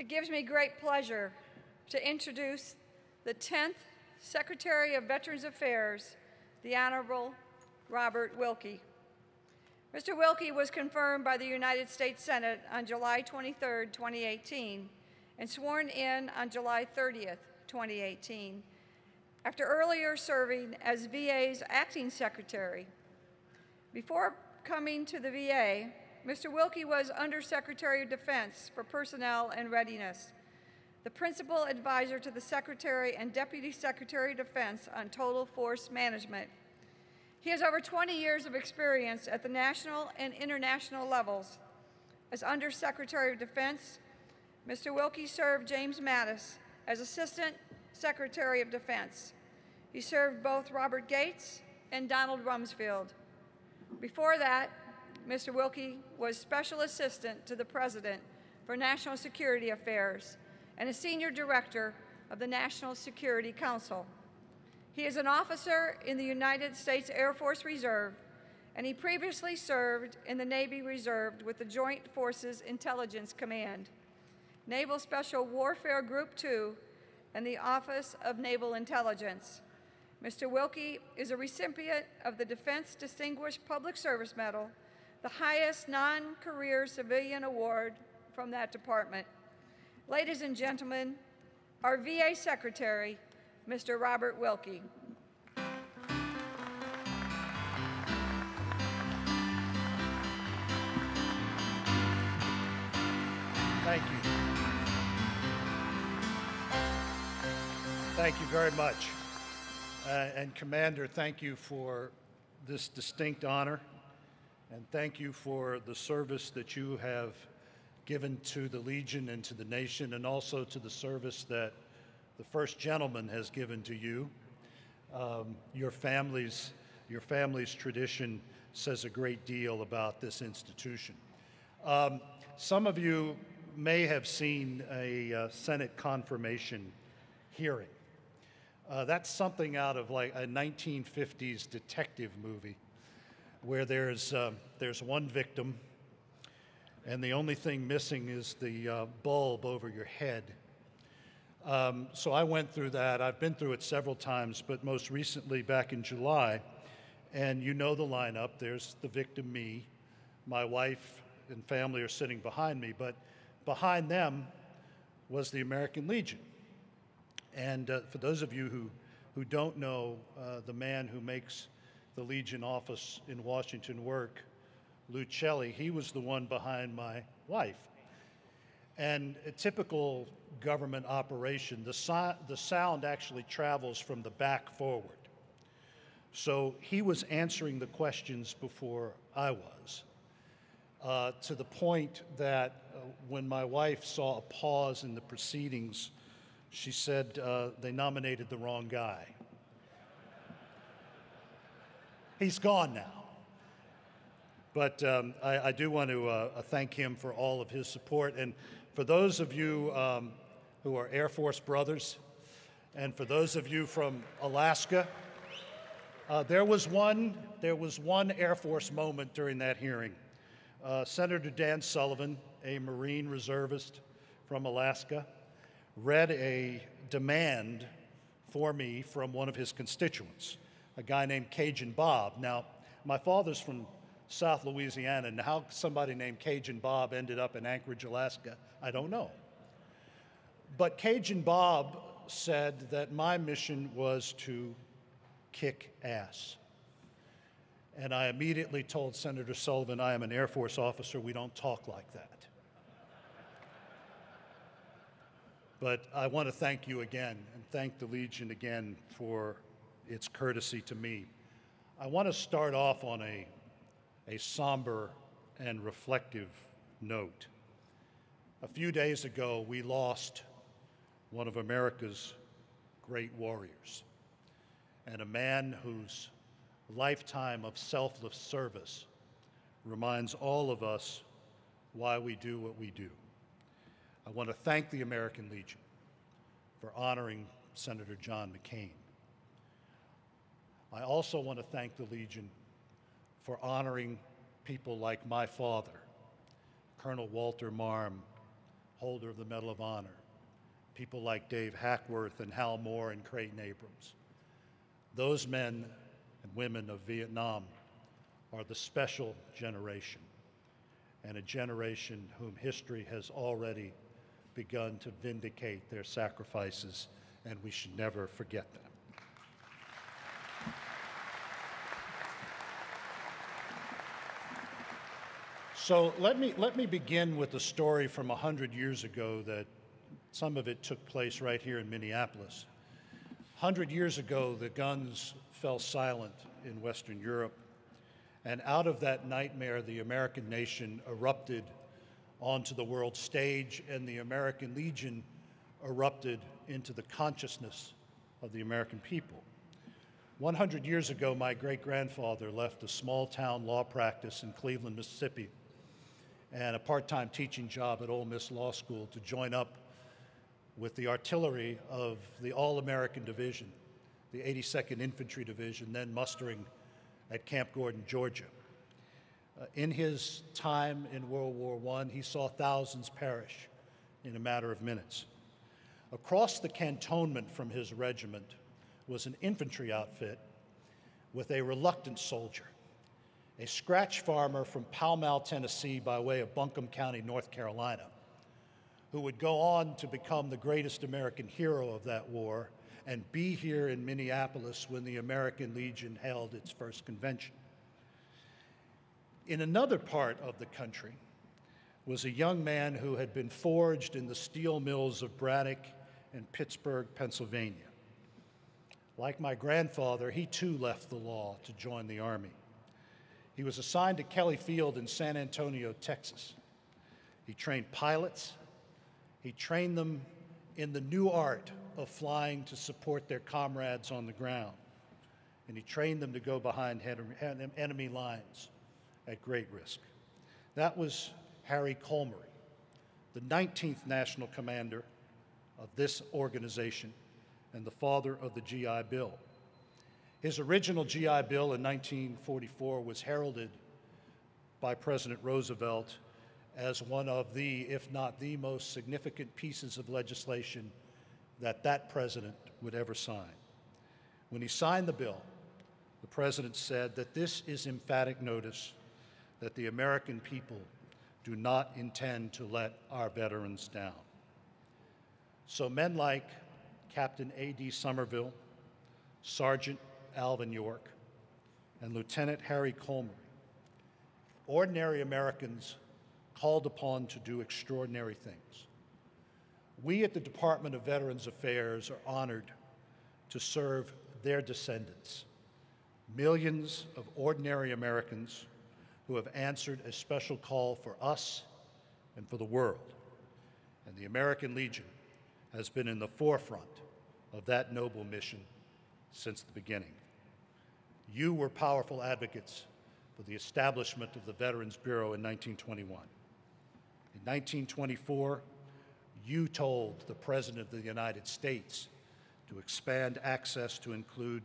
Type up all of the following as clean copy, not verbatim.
It gives me great pleasure to introduce the 10th Secretary of Veterans Affairs, the Honorable Robert Wilkie. Mr. Wilkie was confirmed by the United States Senate on July 23, 2018, and sworn in on July 30th, 2018, after earlier serving as VA's acting secretary. Before coming to the VA, Mr. Wilkie was Undersecretary of Defense for Personnel and Readiness, the principal advisor to the Secretary and Deputy Secretary of Defense on Total Force Management. He has over 20 years of experience at the national and international levels. As Undersecretary of Defense, Mr. Wilkie served James Mattis as Assistant Secretary of Defense. He served both Robert Gates and Donald Rumsfeld. Before that, Mr. Wilkie was Special Assistant to the President for National Security Affairs and a Senior Director of the National Security Council. He is an officer in the United States Air Force Reserve, and he previously served in the Navy Reserve with the Joint Forces Intelligence Command, Naval Special Warfare Group 2, and the Office of Naval Intelligence. Mr. Wilkie is a recipient of the Defense Distinguished Public Service Medal, the highest non-career civilian award from that department. Ladies and gentlemen, our VA Secretary, Mr. Robert Wilkie. Thank you. Thank you very much. And Commander, thank you for this distinct honor, and thank you for the service that you have given to the Legion and to the nation, and also to the service that the First Gentleman has given to you. Your family's tradition says a great deal about this institution. Some of you may have seen a Senate confirmation hearing. That's something out of like a 1950s detective movie where there's one victim and the only thing missing is the bulb over your head. So I went through that. I've been through it several times, but most recently back in July. And you know the lineup. There's the victim, me. My wife and family are sitting behind me, but behind them was the American Legion. And for those of you who don't know the man who makes the Legion office in Washington work, Lucelli, he was the one behind my wife. And a typical government operation, the sound actually travels from the back forward. So he was answering the questions before I was, to the point that when my wife saw a pause in the proceedings, she said they nominated the wrong guy. He's gone now. But I do want to thank him for all of his support. And for those of you who are Air Force brothers, and for those of you from Alaska, there was one Air Force moment during that hearing. Senator Dan Sullivan, a Marine reservist from Alaska, read a demand for me from one of his constituents, a guy named Cajun Bob. Now, my father's from South Louisiana, and how somebody named Cajun Bob ended up in Anchorage, Alaska, I don't know. But Cajun Bob said that my mission was to kick ass. And I immediately told Senator Sullivan, I am an Air Force officer, we don't talk like that. But I want to thank you again, and thank the Legion again for its courtesy to me. I want to start off on a somber and reflective note. A few days ago, we lost one of America's great warriors, and a man whose lifetime of selfless service reminds all of us why we do what we do. I want to thank the American Legion for honoring Senator John McCain. I also want to thank the Legion for honoring people like my father, Colonel Walter Marm, holder of the Medal of Honor, people like Dave Hackworth and Hal Moore and Creighton Abrams. Those men and women of Vietnam are the special generation, and a generation whom history has already begun to vindicate their sacrifices, and we should never forget them. So let me begin with a story from 100 years ago that some of it took place right here in Minneapolis. 100 years ago, the guns fell silent in Western Europe, and out of that nightmare, the American nation erupted onto the world stage, and the American Legion erupted into the consciousness of the American people. 100 years ago, my great-grandfather left a small-town law practice in Cleveland, Mississippi, and a part-time teaching job at Ole Miss Law School to join up with the artillery of the All-American Division, the 82nd Infantry Division, then mustering at Camp Gordon, Georgia. In his time in World War I, he saw thousands perish in a matter of minutes. Across the cantonment from his regiment was an infantry outfit with a reluctant soldier, a scratch farmer from Pall Mall, Tennessee, by way of Buncombe County, North Carolina, who would go on to become the greatest American hero of that war and be here in Minneapolis when the American Legion held its first convention. In another part of the country was a young man who had been forged in the steel mills of Braddock and Pittsburgh, Pennsylvania. Like my grandfather, he too left the law to join the Army. He was assigned to Kelly Field in San Antonio, Texas. He trained pilots. He trained them in the new art of flying to support their comrades on the ground. And he trained them to go behind enemy lines at great risk. That was Harry Colmery, the 19th National Commander of this organization and the father of the GI Bill. His original GI Bill in 1944 was heralded by President Roosevelt as one of the, if not the most significant pieces of legislation that that president would ever sign. When he signed the bill, the president said that this is emphatic notice that the American people do not intend to let our veterans down. So men like Captain A.D. Somerville, Sergeant Alvin York, and Lieutenant Harry Colmery, ordinary Americans called upon to do extraordinary things. We at the Department of Veterans Affairs are honored to serve their descendants, millions of ordinary Americans who have answered a special call for us and for the world. And the American Legion has been in the forefront of that noble mission since the beginning. You were powerful advocates for the establishment of the Veterans Bureau in 1921. In 1924, you told the President of the United States to expand access to include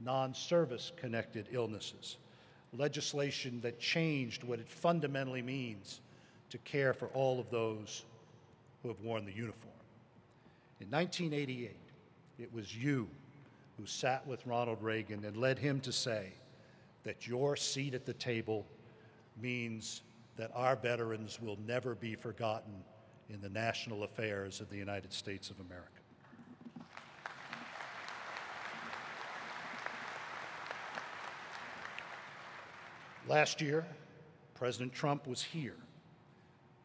non-service connected illnesses, legislation that changed what it fundamentally means to care for all of those who have worn the uniform. In 1988, it was you who sat with Ronald Reagan and led him to say that your seat at the table means that our veterans will never be forgotten in the national affairs of the United States of America. Last year, President Trump was here,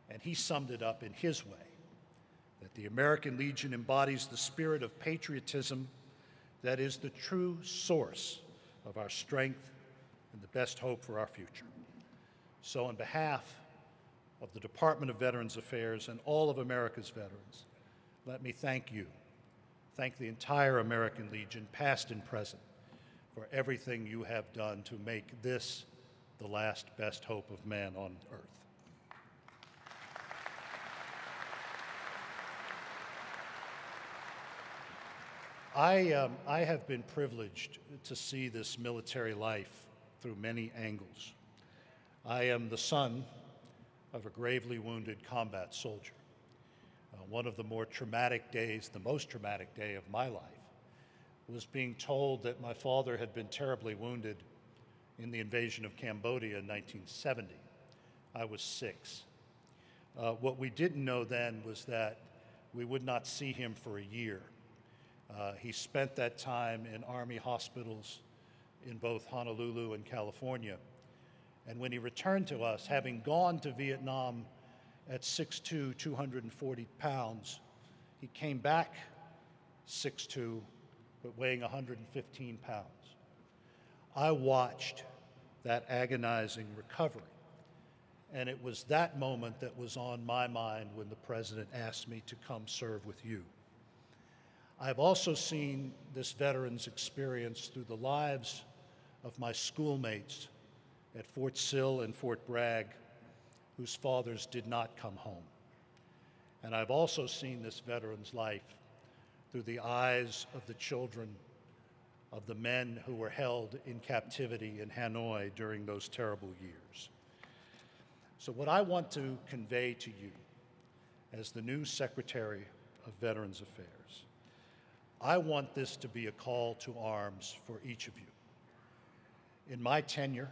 and he summed it up in his way, that the American Legion embodies the spirit of patriotism that is the true source of our strength and the best hope for our future. So on behalf of the Department of Veterans Affairs and all of America's veterans, let me thank you, thank the entire American Legion, past and present, for everything you have done to make this the last best hope of man on earth. I have been privileged to see this military life through many angles. I am the son of a gravely wounded combat soldier. One of the more traumatic days, the most traumatic day of my life, was being told that my father had been terribly wounded in the invasion of Cambodia in 1970. I was 6. What we didn't know then was that we would not see him for a year. He spent that time in Army hospitals in both Honolulu and California. And when he returned to us, having gone to Vietnam at 6'2", 240 pounds, he came back 6'2", but weighing 115 pounds. I watched that agonizing recovery, and it was that moment that was on my mind when the President asked me to come serve with you. I've also seen this veteran's experience through the lives of my schoolmates at Fort Sill and Fort Bragg, whose fathers did not come home. And I've also seen this veteran's life through the eyes of the children of the men who were held in captivity in Hanoi during those terrible years. So what I want to convey to you as the new Secretary of Veterans Affairs, I want this to be a call to arms for each of you. In my tenure,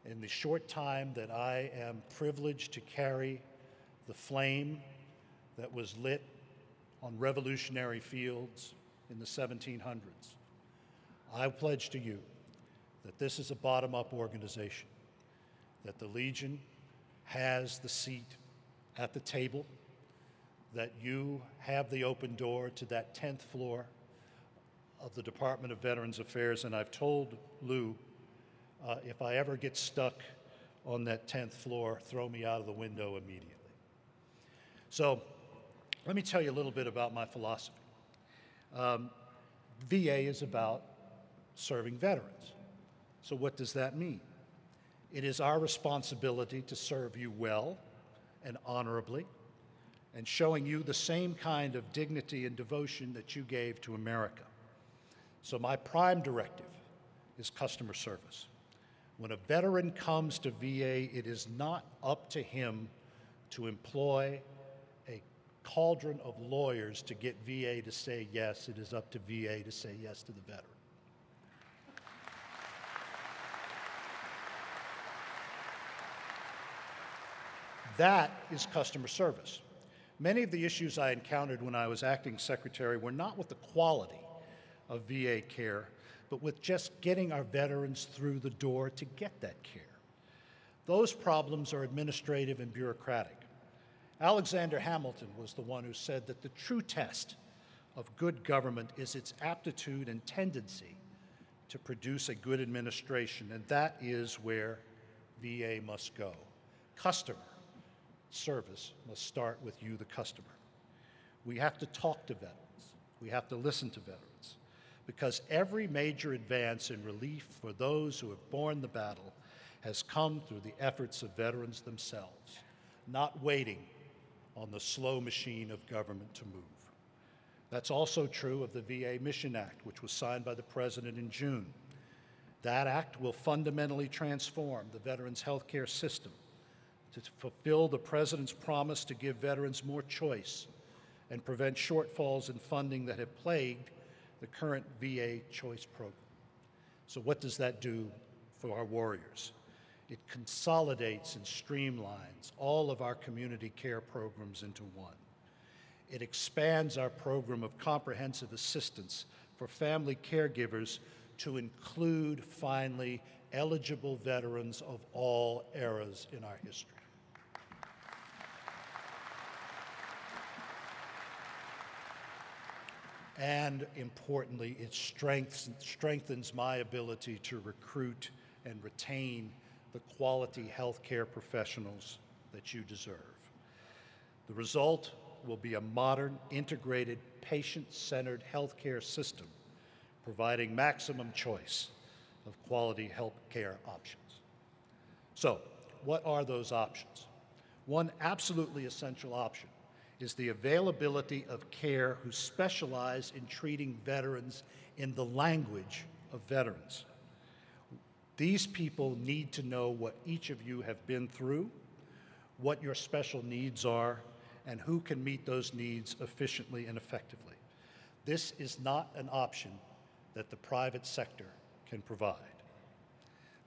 in the short time that I am privileged to carry the flame that was lit on revolutionary fields in the 1700s, I pledge to you that this is a bottom-up organization, that the Legion has the seat at the table, that you have the open door to that 10th floor of the Department of Veterans Affairs, and I've told Lou, if I ever get stuck on that 10th floor, throw me out of the window immediately. So let me tell you a little bit about my philosophy. VA is about serving veterans. So what does that mean? It is our responsibility to serve you well and honorably, and showing you the same kind of dignity and devotion that you gave to America. So my prime directive is customer service. When a veteran comes to VA, it is not up to him to employ a cauldron of lawyers to get VA to say yes. It is up to VA to say yes to the veteran. That is customer service. Many of the issues I encountered when I was acting secretary were not with the quality of VA care, but with just getting our veterans through the door to get that care. Those problems are administrative and bureaucratic. Alexander Hamilton was the one who said that the true test of good government is its aptitude and tendency to produce a good administration, and that is where VA must go. Customer service must start with you, the customer. We have to talk to veterans. We have to listen to veterans, because every major advance in relief for those who have borne the battle has come through the efforts of veterans themselves, not waiting on the slow machine of government to move. That's also true of the VA Mission Act, which was signed by the President in June. That act will fundamentally transform the veterans' health care system to fulfill the President's promise to give veterans more choice and prevent shortfalls in funding that have plagued the current VA Choice Program. So what does that do for our warriors? It consolidates and streamlines all of our community care programs into one. It expands our program of comprehensive assistance for family caregivers to include, finally, eligible veterans of all eras in our history. And importantly, it strengthens my ability to recruit and retain the quality healthcare professionals that you deserve. The result will be a modern, integrated, patient-centered healthcare system, providing maximum choice of quality healthcare options. So, what are those options? One absolutely essential option is the availability of care who specialize in treating veterans in the language of veterans. These people need to know what each of you have been through, what your special needs are, and who can meet those needs efficiently and effectively. This is not an option that the private sector can provide.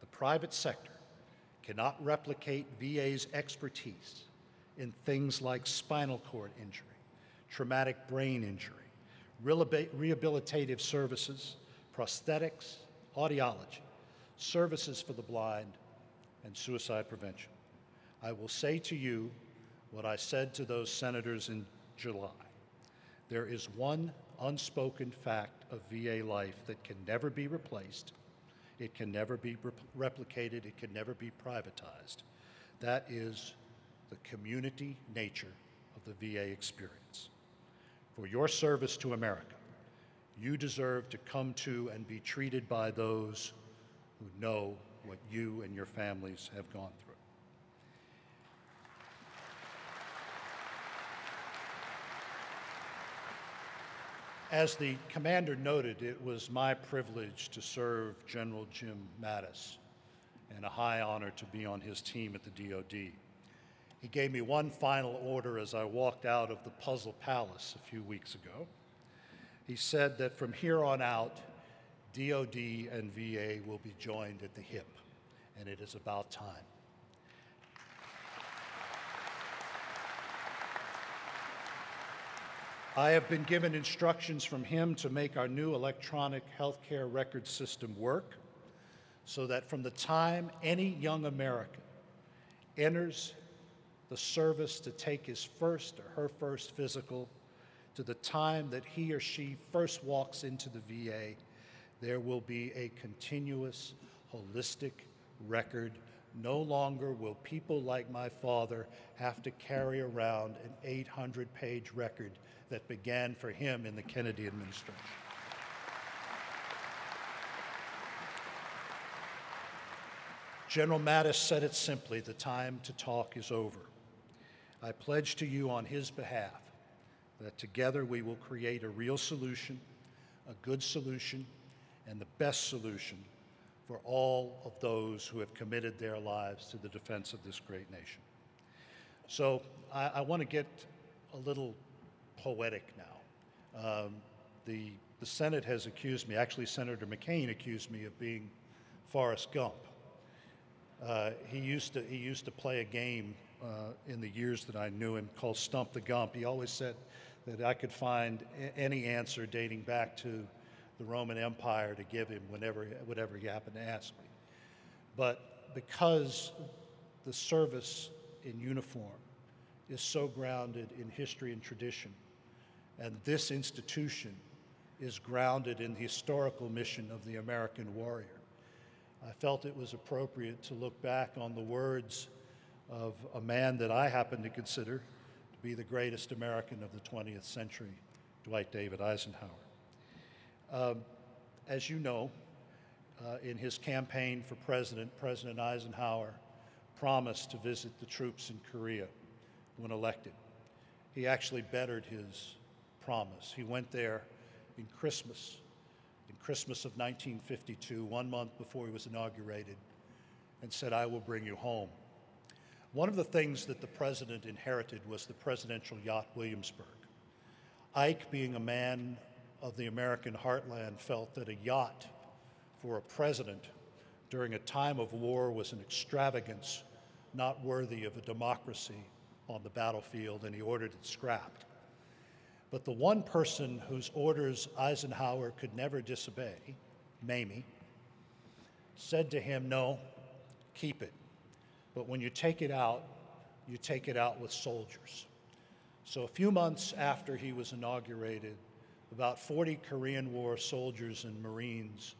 The private sector cannot replicate VA's expertise in things like spinal cord injury, traumatic brain injury, rehabilitative services, prosthetics, audiology, services for the blind, and suicide prevention. I will say to you what I said to those senators in July. There is one unspoken fact of VA life that can never be replaced. It can never be replicated. It can never be privatized. That is the community nature of the VA experience. For your service to America, you deserve to come to and be treated by those who know what you and your families have gone through. As the commander noted, it was my privilege to serve General Jim Mattis, and a high honor to be on his team at the DoD. He gave me one final order as I walked out of the Puzzle Palace a few weeks ago. He said that from here on out, DoD and VA will be joined at the hip, and it is about time. I have been given instructions from him to make our new electronic healthcare record system work so that from the time any young American enters the service to take his first or her first physical to the time that he or she first walks into the VA, there will be a continuous, holistic record. No longer will people like my father have to carry around an 800-page record that began for him in the Kennedy administration. General Mattis said it simply: the time to talk is over. I pledge to you on his behalf that together we will create a real solution, a good solution, and the best solution for all of those who have committed their lives to the defense of this great nation. So I want to get a little poetic now. The Senate has accused me, actually Senator McCain accused me of being Forrest Gump. He used to play a game in the years that I knew him called Stump the Gump. He always said that I could find any answer dating back to the Roman Empire to give him whatever he happened to ask me. But because the service in uniform is so grounded in history and tradition, and this institution is grounded in the historical mission of the American warrior, I felt it was appropriate to look back on the words of a man that I happen to consider to be the greatest American of the 20th century, Dwight David Eisenhower. As you know, in his campaign for president, President Eisenhower promised to visit the troops in Korea when elected. He actually bettered his promise. He went there in Christmas of 1952, 1 month before he was inaugurated, and said, "I will bring you home." One of the things that the president inherited was the presidential yacht Williamsburg. Ike, being a man of the American heartland, felt that a yacht for a president during a time of war was an extravagance not worthy of a democracy on the battlefield, and he ordered it scrapped. But the one person whose orders Eisenhower could never disobey, Mamie, said to him, "No, keep it. But when you take it out with soldiers." So a few months after he was inaugurated, about 40 Korean War soldiers and Marines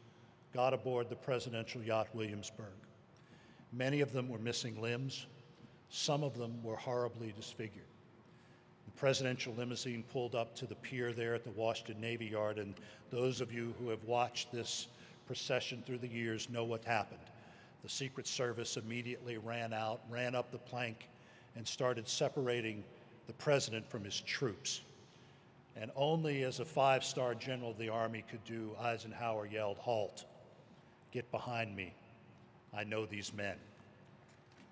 got aboard the presidential yacht Williamsburg. Many of them were missing limbs. Some of them were horribly disfigured. The presidential limousine pulled up to the pier there at the Washington Navy Yard, and those of you who have watched this procession through the years know what happened. The Secret Service immediately ran up the plank, and started separating the president from his troops. And only as a 5-star general of the Army could do, Eisenhower yelled, "Halt, get behind me, I know these men."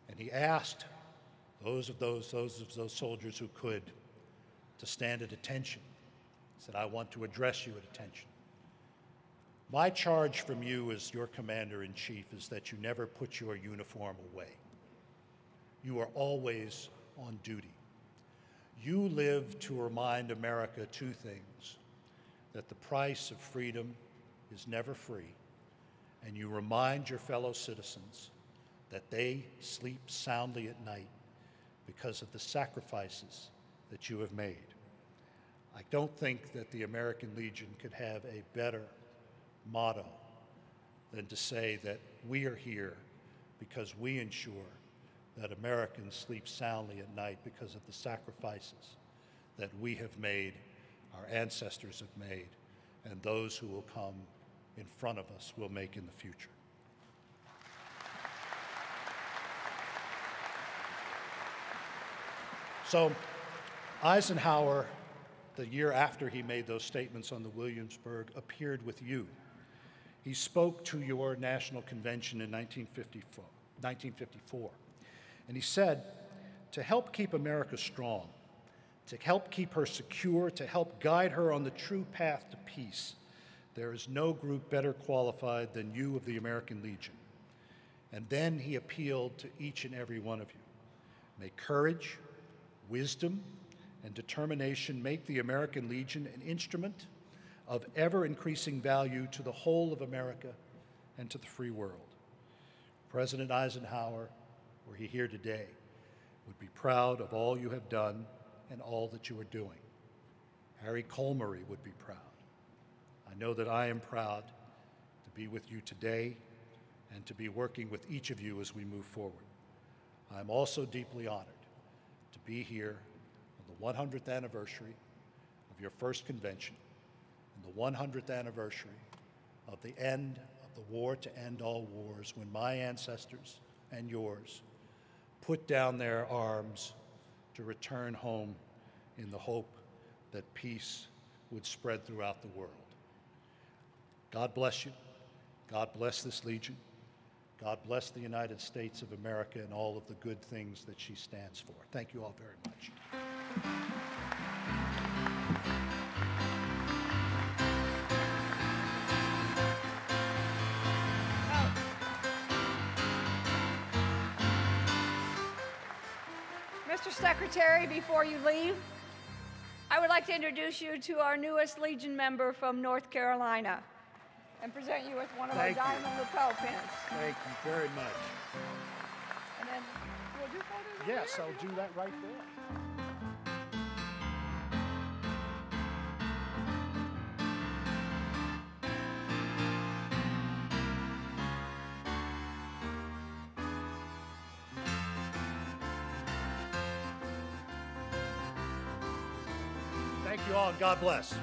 And he asked those of those soldiers who could, to stand at attention. He said, I want to address you at attention. My charge from you as your commander-in-chief is that you never put your uniform away. You are always on duty. You live to remind America two things: that the price of freedom is never free, and you remind your fellow citizens that they sleep soundly at night because of the sacrifices that you have made. I don't think that the American Legion could have a better motto than to say that we are here because we ensure that Americans sleep soundly at night because of the sacrifices that we have made, our ancestors have made, and those who will come in front of us will make in the future. So Eisenhower, the year after he made those statements on the Williamsburg, appeared with you. He spoke to your national convention in 1954. And he said, to help keep America strong, to help keep her secure, to help guide her on the true path to peace, there is no group better qualified than you of the American Legion. And then he appealed to each and every one of you. May courage, wisdom, and determination make the American Legion an instrument of ever-increasing value to the whole of America and to the free world. President Eisenhower, were he here today, would be proud of all you have done and all that you are doing. Harry Colmery would be proud. I know that I am proud to be with you today and to be working with each of you as we move forward. I am also deeply honored to be here on the 100th anniversary of your first convention and the 100th anniversary of the end of the war to end all wars, when my ancestors and yours put down their arms to return home in the hope that peace would spread throughout the world. God bless you. God bless this Legion. God bless the United States of America and all of the good things that she stands for. Thank you all very much. Mr. Secretary, before you leave, I would like to introduce you to our newest Legion member from North Carolina and present you with one of our diamond lapel pins. Thank you very much. And then we'll do photos over Yes, there? I'll do that right there. Thank you all, and God bless.